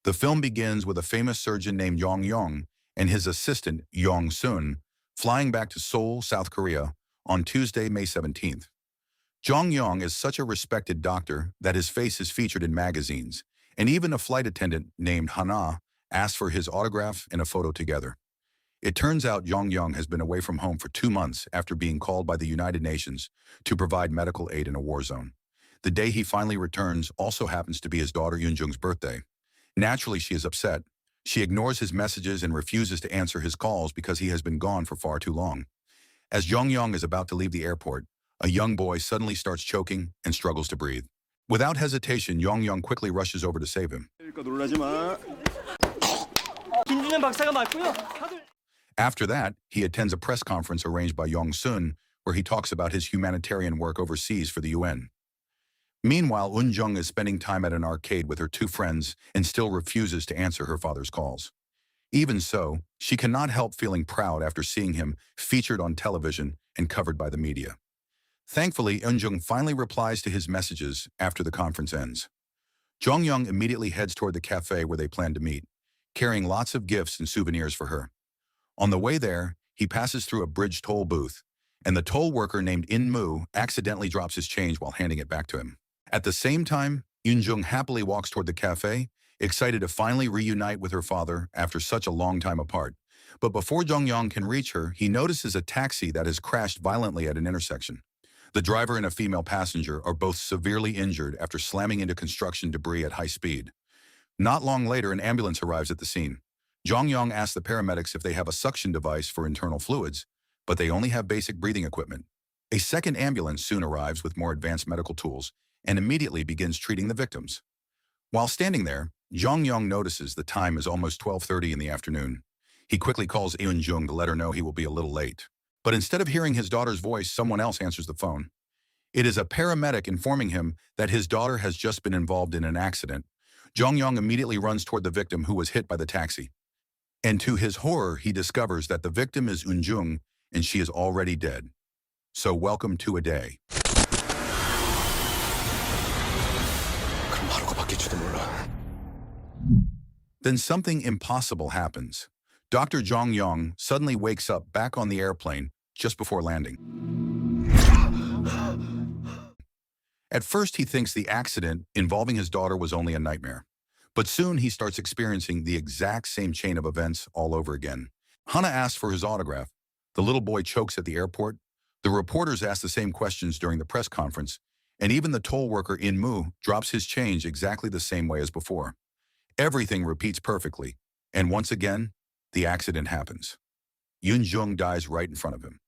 The film begins with a famous surgeon named Yong Yong and his assistant Yong Sun flying back to Seoul, South Korea on Tuesday, May 17th. Jong Yong is such a respected doctor that his face is featured in magazines, and even a flight attendant named Hana asked for his autograph and a photo together. It turns out Jong Yong has been away from home for 2 months after being called by the United Nations to provide medical aid in a war zone. The day he finally returns also happens to be his daughter Yoonjung's birthday. Naturally, she is upset. She ignores his messages and refuses to answer his calls because he has been gone for far too long. As Jong Yong is about to leave the airport, a young boy suddenly starts choking and struggles to breathe. Without hesitation, Jong Yong quickly rushes over to save him. After that, he attends a press conference arranged by Yong Sun, where he talks about his humanitarian work overseas for the UN. Meanwhile, Eun-jung is spending time at an arcade with her two friends and still refuses to answer her father's calls. Even so, she cannot help feeling proud after seeing him featured on television and covered by the media. Thankfully, Eun-jung finally replies to his messages after the conference ends. Jong-young immediately heads toward the cafe where they plan to meet, carrying lots of gifts and souvenirs for her. On the way there, he passes through a bridge toll booth, and the toll worker named In-moo accidentally drops his change while handing it back to him. At the same time, Eun-jung happily walks toward the cafe, excited to finally reunite with her father after such a long time apart. But before Jong-young can reach her, he notices a taxi that has crashed violently at an intersection. The driver and a female passenger are both severely injured after slamming into construction debris at high speed. Not long later, an ambulance arrives at the scene. Jong-young asks the paramedics if they have a suction device for internal fluids, but they only have basic breathing equipment. A second ambulance soon arrives with more advanced medical tools and immediately begins treating the victims. While standing there, Jong-young notices the time is almost 12:30 in the afternoon. He quickly calls Eun-jung to let her know he will be a little late. But instead of hearing his daughter's voice, someone else answers the phone. It is a paramedic informing him that his daughter has just been involved in an accident. Jong-young immediately runs toward the victim who was hit by the taxi. And to his horror, he discovers that the victim is Eun-jung and she is already dead. So welcome to a day. Then something impossible happens. Dr. Jong-young suddenly wakes up back on the airplane just before landing. At first, he thinks the accident involving his daughter was only a nightmare. But soon he starts experiencing the exact same chain of events all over again. Hana asks for his autograph. The little boy chokes at the airport. The reporters ask the same questions during the press conference. And even the toll worker In-moo drops his change exactly the same way as before. Everything repeats perfectly. And once again, the accident happens. Eun-jung dies right in front of him.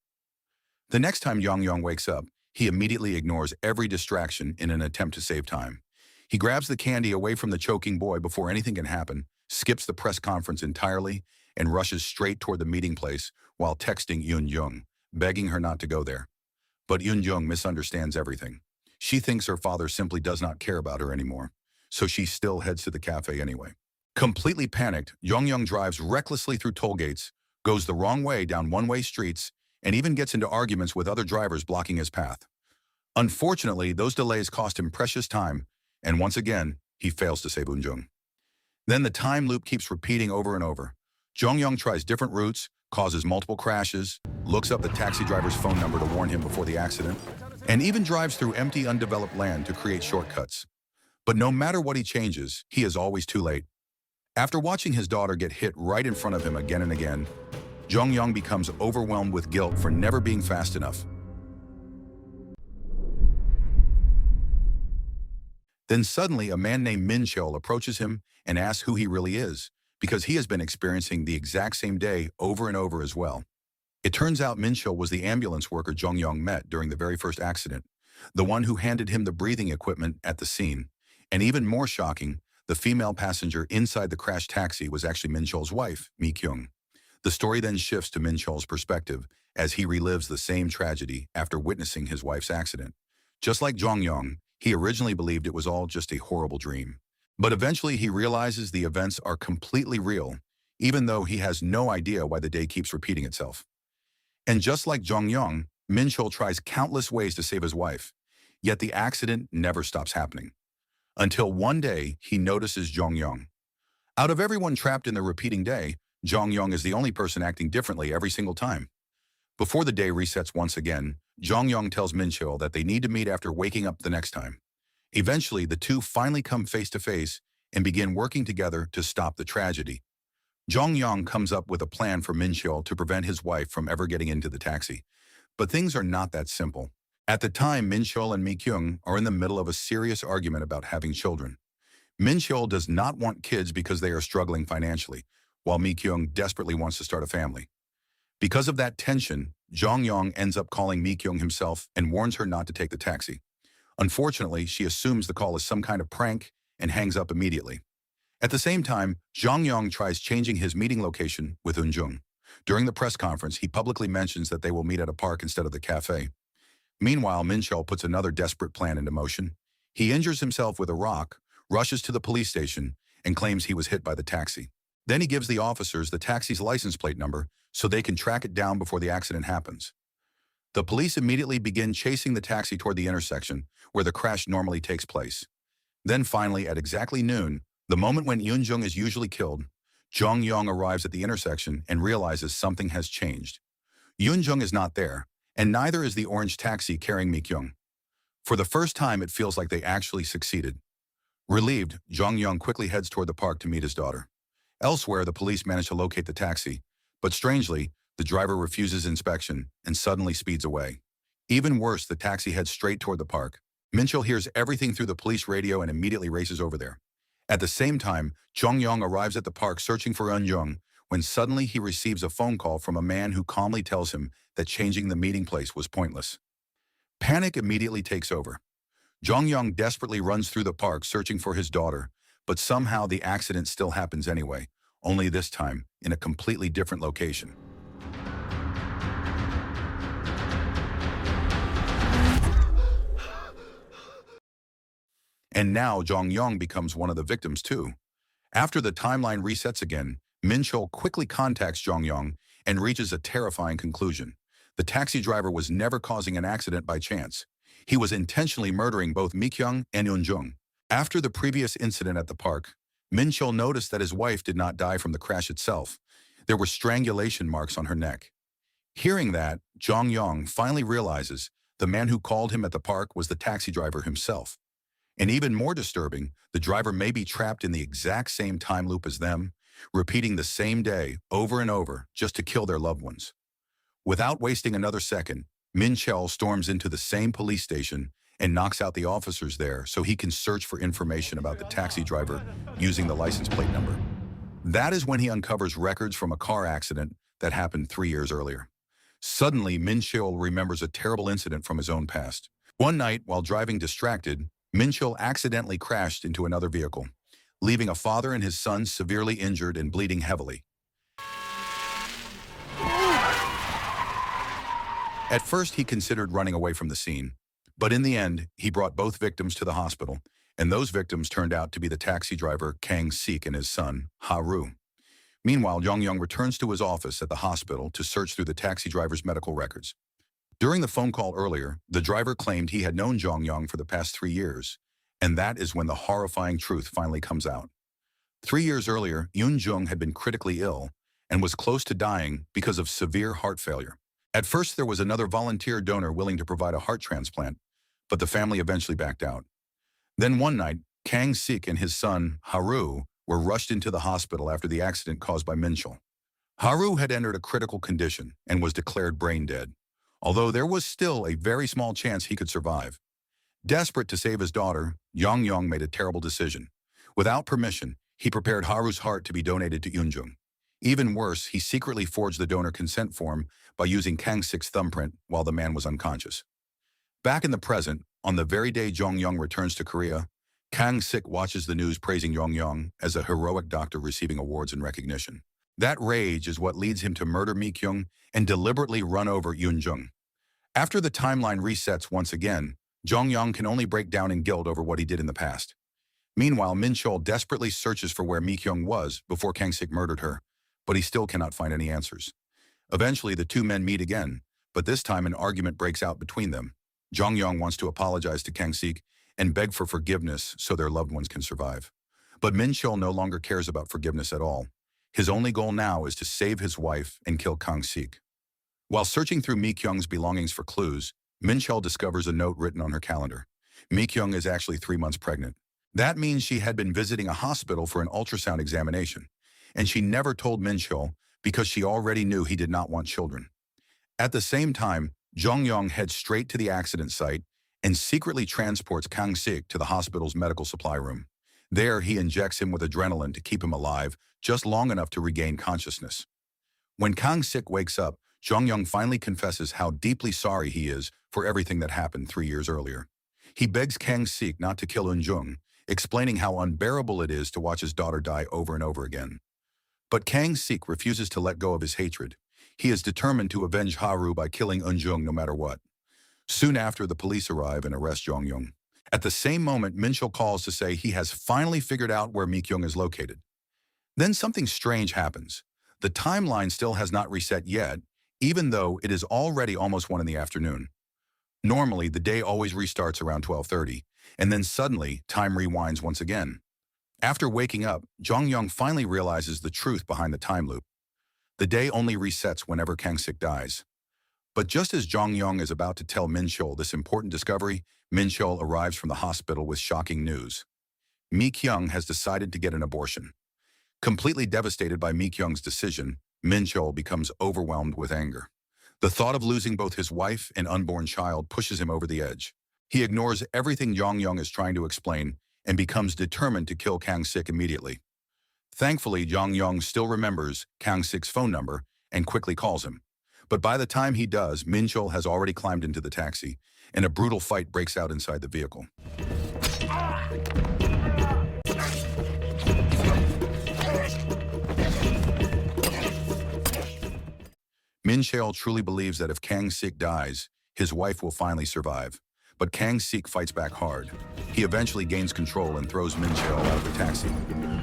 The next time Jong-young wakes up, he immediately ignores every distraction in an attempt to save time. He grabs the candy away from the choking boy before anything can happen, skips the press conference entirely, and rushes straight toward the meeting place while texting Eun-jung, begging her not to go there. But Eun-jung misunderstands everything. She thinks her father simply does not care about her anymore, so she still heads to the cafe anyway. Completely panicked, Jong-young drives recklessly through toll gates, goes the wrong way down one-way streets, and even gets into arguments with other drivers blocking his path. Unfortunately, those delays cost him precious time, and once again, he fails to save Eun-jung. Then the time loop keeps repeating over and over. Jong-young tries different routes, causes multiple crashes, looks up the taxi driver's phone number to warn him before the accident, and even drives through empty, undeveloped land to create shortcuts. But no matter what he changes, he is always too late. After watching his daughter get hit right in front of him again and again, Jong-young becomes overwhelmed with guilt for never being fast enough. Then suddenly, a man named Min-cheol approaches him and asks who he really is, because he has been experiencing the exact same day over and over as well. It turns out Min-cheol was the ambulance worker Jong-young met during the very first accident, the one who handed him the breathing equipment at the scene. And even more shocking, the female passenger inside the crashed taxi was actually Min-cheol's wife, Mi-kyung. The story then shifts to Min-cheol's perspective as he relives the same tragedy after witnessing his wife's accident. Just like Jong-young, he originally believed it was all just a horrible dream. But eventually he realizes the events are completely real, even though he has no idea why the day keeps repeating itself. And just like Jong-young, Min-cheol tries countless ways to save his wife, yet the accident never stops happening. Until one day, he notices Jong-young. Out of everyone trapped in the repeating day, Jong Yong is the only person acting differently every single time. Before the day resets once again, Jong Yong tells Min Cheol that they need to meet after waking up the next time. Eventually, the two finally come face to face and begin working together to stop the tragedy. Jong Yong comes up with a plan for Min Cheol to prevent his wife from ever getting into the taxi. But things are not that simple. At the time, Min Cheol and Mi Kyung are in the middle of a serious argument about having children. Min Cheol does not want kids because they are struggling financially, while Mi Kyung desperately wants to start a family. Because of that tension, Jong Yong ends up calling Mi Kyung himself and warns her not to take the taxi. Unfortunately, she assumes the call is some kind of prank and hangs up immediately. At the same time, Jong Yong tries changing his meeting location with Eun Jung. During the press conference, he publicly mentions that they will meet at a park instead of the cafe. Meanwhile, Min Cheol puts another desperate plan into motion. He injures himself with a rock, rushes to the police station, and claims he was hit by the taxi. Then he gives the officers the taxi's license plate number so they can track it down before the accident happens. The police immediately begin chasing the taxi toward the intersection where the crash normally takes place. Then finally, at exactly noon, the moment when Eun Jung is usually killed, Jong Yong arrives at the intersection and realizes something has changed. Eun Jung is not there, and neither is the orange taxi carrying Mi Kyung. For the first time, it feels like they actually succeeded. Relieved, Jong Yong quickly heads toward the park to meet his daughter. Elsewhere, the police manage to locate the taxi, but strangely, the driver refuses inspection and suddenly speeds away. Even worse, the taxi heads straight toward the park. Min Cheol hears everything through the police radio and immediately races over there. At the same time, Jong Yong arrives at the park searching for Eun Jung when suddenly he receives a phone call from a man who calmly tells him that changing the meeting place was pointless. Panic immediately takes over. Jong Yong desperately runs through the park searching for his daughter, but somehow the accident still happens anyway, only this time in a completely different location. And now Jong Yong becomes one of the victims too. After the timeline resets again, Min Cheol quickly contacts Jong Yong and reaches a terrifying conclusion. The taxi driver was never causing an accident by chance. He was intentionally murdering both Mi Kyung and Eun Jung. After the previous incident at the park, Min Cheol noticed that his wife did not die from the crash itself. There were strangulation marks on her neck. Hearing that, Jong Yong finally realizes the man who called him at the park was the taxi driver himself. And even more disturbing, the driver may be trapped in the exact same time loop as them, repeating the same day over and over just to kill their loved ones. Without wasting another second, Min Cheol storms into the same police station and knocks out the officers there so he can search for information about the taxi driver using the license plate number. That is when he uncovers records from a car accident that happened 3 years earlier. Suddenly, Min Cheol remembers a terrible incident from his own past. One night, while driving distracted, Min Cheol accidentally crashed into another vehicle, leaving a father and his son severely injured and bleeding heavily. At first, he considered running away from the scene, but in the end, he brought both victims to the hospital, and those victims turned out to be the taxi driver Kang Sik and his son, Ha-ru. Meanwhile, Jong Yong returns to his office at the hospital to search through the taxi driver's medical records. During the phone call earlier, the driver claimed he had known Jong Yong for the past 3 years, and that is when the horrifying truth finally comes out. 3 years earlier, Eun Jung had been critically ill and was close to dying because of severe heart failure. At first, there was another volunteer donor willing to provide a heart transplant, but the family eventually backed out. Then one night, Kang Sik and his son, Ha-ru, were rushed into the hospital after the accident caused by Min Cheol. Ha-ru had entered a critical condition and was declared brain dead, although there was still a very small chance he could survive. Desperate to save his daughter, Jong Yong made a terrible decision. Without permission, he prepared Haru's heart to be donated to Eun Jung. Even worse, he secretly forged the donor consent form by using Kang Sik's thumbprint while the man was unconscious. Back in the present, on the very day Jong Yong returns to Korea, Kang Sik watches the news praising Jong Yong as a heroic doctor receiving awards and recognition. That rage is what leads him to murder Mi Kyung and deliberately run over Eun Jung. After the timeline resets once again, Jong Yong can only break down in guilt over what he did in the past. Meanwhile, Min Cheol desperately searches for where Mi Kyung was before Kang Sik murdered her, but he still cannot find any answers. Eventually, the two men meet again, but this time an argument breaks out between them. Jong Yong wants to apologize to Kang Sik and beg for forgiveness so their loved ones can survive. But Min Chol no longer cares about forgiveness at all. His only goal now is to save his wife and kill Kang-sik. While searching through Mi-kyung's belongings for clues, Min Chol discovers a note written on her calendar. Mi-kyung is actually 3 months pregnant. That means she had been visiting a hospital for an ultrasound examination, and she never told Min Chol because she already knew he did not want children. At the same time, Jong-yong heads straight to the accident site and secretly transports Kang-sik to the hospital's medical supply room. There, he injects him with adrenaline to keep him alive, just long enough to regain consciousness. When Kang-sik wakes up, Jong-yong finally confesses how deeply sorry he is for everything that happened 3 years earlier. He begs Kang-sik not to kill Eun-jung, explaining how unbearable it is to watch his daughter die over and over again. But Kang-sik refuses to let go of his hatred. He is determined to avenge Haru by killing Eun-jung no matter what. Soon after, the police arrive and arrest Jong-yong. At the same moment, Min-chul calls to say he has finally figured out where Mi-kyung is located. Then something strange happens. The timeline still has not reset yet, even though it is already almost 1 in the afternoon. Normally, the day always restarts around 12:30, and then suddenly, time rewinds once again. After waking up, Jong-yong finally realizes the truth behind the time loop. The day only resets whenever Kang-sik dies. But just as Jong-yong is about to tell Min-chul this important discovery, Min-chul arrives from the hospital with shocking news. Mi-kyung has decided to get an abortion. Completely devastated by Mi-kyung's decision, Min-chul becomes overwhelmed with anger. The thought of losing both his wife and unborn child pushes him over the edge. He ignores everything Jong-yong is trying to explain and becomes determined to kill Kang-sik immediately. Thankfully, Jong-yong still remembers Kang-sik's phone number and quickly calls him. But by the time he does, Min-chul has already climbed into the taxi, and a brutal fight breaks out inside the vehicle. Min-chul truly believes that if Kang-sik dies, his wife will finally survive. But Kang-sik fights back hard. He eventually gains control and throws Min-chul out of the taxi.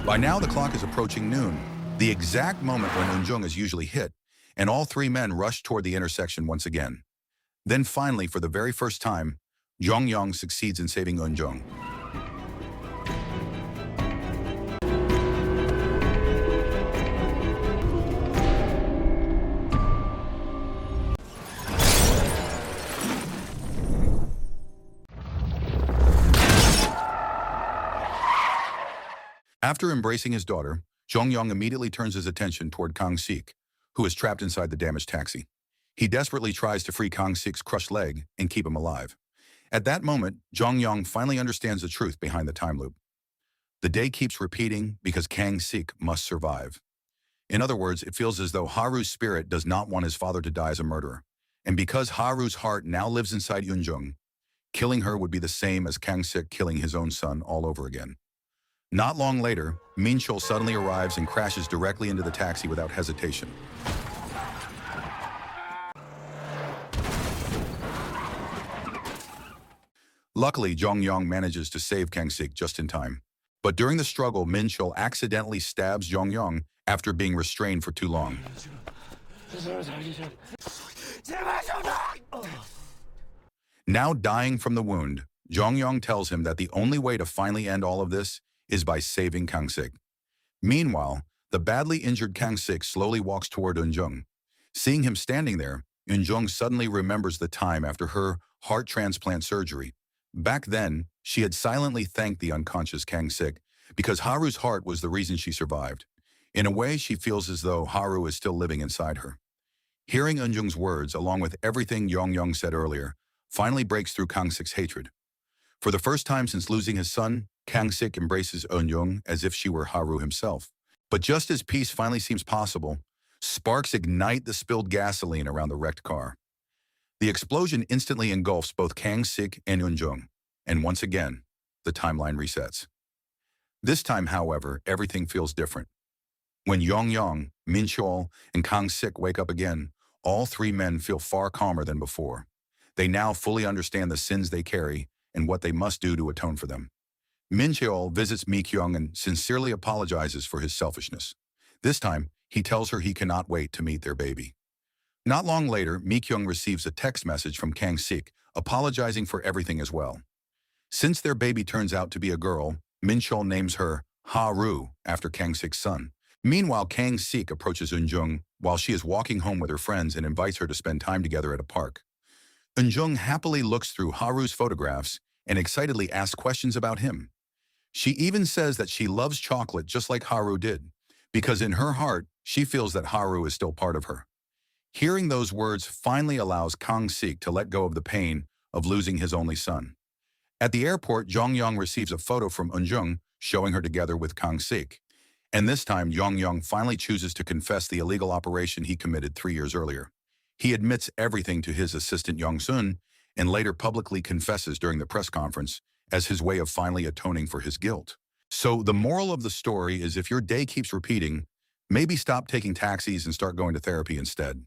By now, the clock is approaching noon, the exact moment when Eun-jung is usually hit, and all 3 men rush toward the intersection once again. Then finally, for the very first time, Jong-yong succeeds in saving Eun-jung. After embracing his daughter, Jong-yong immediately turns his attention toward Kang-sik, who is trapped inside the damaged taxi. He desperately tries to free Kang-sik's crushed leg and keep him alive. At that moment, Jong-yong finally understands the truth behind the time loop. The day keeps repeating because Kang-sik must survive. In other words, it feels as though Haru's spirit does not want his father to die as a murderer. And because Haru's heart now lives inside Eun-jung, killing her would be the same as Kang-sik killing his own son all over again. Not long later, Min-chul suddenly arrives and crashes directly into the taxi without hesitation. Luckily, Jong-yong manages to save Kang-sik just in time. But during the struggle, Min-chul accidentally stabs Jong-yong after being restrained for too long. Now dying from the wound, Jong-yong tells him that the only way to finally end all of this is by saving Kang-sik. Meanwhile, the badly injured Kang-sik slowly walks toward Eun-jung. Seeing him standing there, Eun-jung suddenly remembers the time after her heart transplant surgery. Back then, she had silently thanked the unconscious Kang-sik because Haru's heart was the reason she survived. In a way, she feels as though Haru is still living inside her. Hearing Eun-jung's words, along with everything Jong-yong said earlier, finally breaks through Kang-sik's hatred. For the first time since losing his son, Kang-sik embraces Eun-jung as if she were Haru himself. But just as peace finally seems possible, sparks ignite the spilled gasoline around the wrecked car. The explosion instantly engulfs both Kang-sik and Eun-jung, and once again, the timeline resets. This time, however, everything feels different. When Jong-yong, Min-chul, and Kang-sik wake up again, all 3 men feel far calmer than before. They now fully understand the sins they carry and what they must do to atone for them. Min-chul visits Mi-kyung and sincerely apologizes for his selfishness. This time, he tells her he cannot wait to meet their baby. Not long later, Mi-kyung receives a text message from Kang-sik, apologizing for everything as well. Since their baby turns out to be a girl, Min-chul names her Ha-ru, after Kang-sik's son. Meanwhile, Kang-sik approaches Eun-jung while she is walking home with her friends and invites her to spend time together at a park. Eun-jung happily looks through Haru's photographs and excitedly asks questions about him. She even says that she loves chocolate just like Haru did, because in her heart, she feels that Haru is still part of her. Hearing those words finally allows Kang-sik to let go of the pain of losing his only son. At the airport, Jong-young receives a photo from Eun-jung showing her together with Kang-sik. And this time, Jong-young finally chooses to confess the illegal operation he committed 3 years earlier. He admits everything to his assistant Yong-sun and later publicly confesses during the press conference as his way of finally atoning for his guilt. So the moral of the story is if your day keeps repeating, maybe stop taking taxis and start going to therapy instead.